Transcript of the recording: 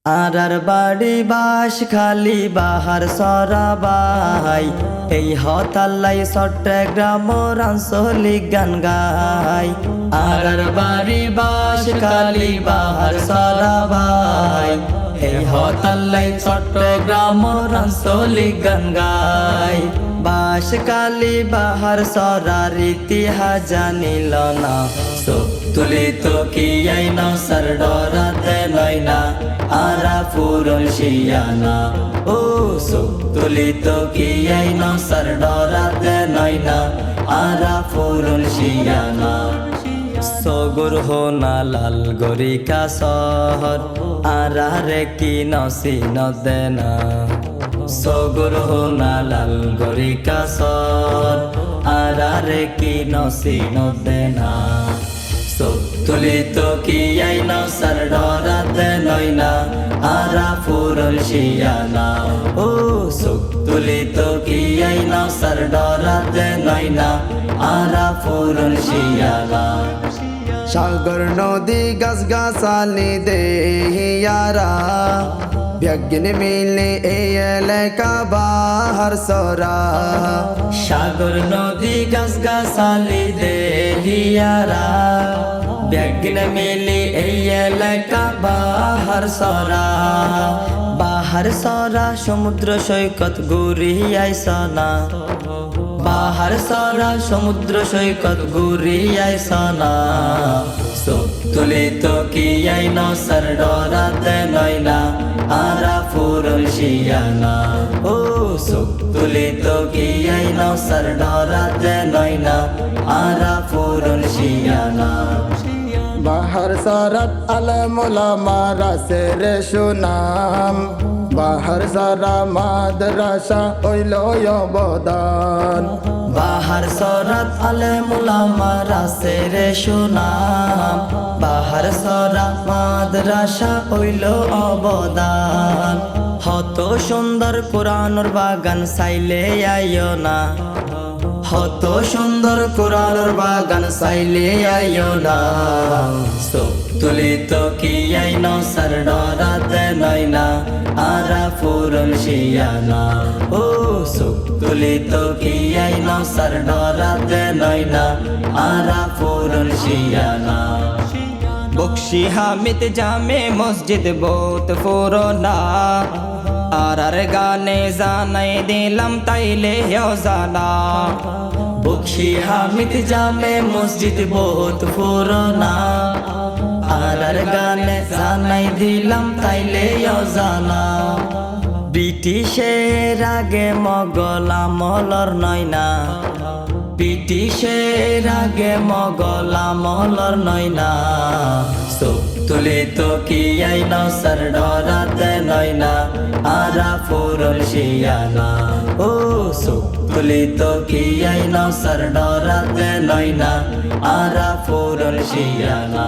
আরার বাড়ি বাস খালি বাহার সরাবাই এই হতাল্লাই চট্টগ্রাম আঞ্চলিক গান গাই। আরার বাড়ি বাস খালি বাহার সরাবাই এই হতাল্লাই চট্টগ্রাম আঞ্চলিক গান গাই। বাস কালি বাহার সরার ইতিহাস জানিল না চোখ তুলি তো কি আইনা সর ডরাতে নয় না আরা ফুরল শিয়ানা ও চোখ তুলি তো কি আইনা সর ডরাতে নয় না আরা ফুরল শিয়ানা। সগুর হোনা লাল গরিকা শহর আরারে কি নসি নদেনা সগুর হোনা লাল গরিকা শহর আরারে কি নসি নদেনা চোখ তুলি তো কি আইনা সর ডরাতে নয় না আরা ফুরল শিয়ানা ও চোখ তুলি তো কি আইনা সর ডরাতে নয় না আরা ফুরল শিয়ানা। সাগর নদী গাছ গাছালি দেহিয়ারা ব্যাগিন মিলে এই এলাকা বাহার সরা। সাগর নদী গাছ গাছালি দেহিয়ারা ব্যাগিন মিলে এই এলাকা বাহার সরা। বাহার সরা সমুদ্র সৈকত ঘুরিয়াই সনা বাহার সরা সমুদ্র সৈকত ঘুরিয়াই সনা চোখ তুলি তো কি আইনা সর ডরাতে নয় না আরা ফুরল শিয়ানা ও চোখ তুলি তো কি আইনা সর ডরাতে নয় না আরা ফুরল শিয়ানা। বাহার সারাত আলমুলা মারা সেরে সুনাম বাহার সারা মাদ্রাসা ওইল অবদান। বাহার সরাত আলেমুলা মারা সেরে সুনাম বাহার সরা মাদ্রাসা হইল অবদান। হত সুন্দর কোরআনুর বাগান চাইলে আইও না হত সুন্দর কোরআনুর বাগান চাইলে আইও না চোখ তুলি তো কি আইনা সর ডরাতে নয় না আরা ফুরল শিয়ানা ও চোখ তুলি তো কি আইনা সর ডরাতে নয় না আরা ফুরল শিয়ানা। বকশি হামিদ জামে মসজিদ বহুত পুরোনা আরার গানে জানাই দিলাম তাইলে জানা। বকশি হামিদ জামে মসজিদ বহুত পুরোনা আরার গানে জানাই দিলাম তাইলে জানা। ব্রিটিশের আগে মোগল আমলর নয় না ব্রিটিশের আগে মোগল আমলর নয় না চোখ তুলি তো কি আইনা সর ডরাতে নয় না আরা ফুরল শিয়ানা ও চোখ তুলি তো কি আইনা সর ডরাতে নয় না আরা ফুরল শিয়ানা।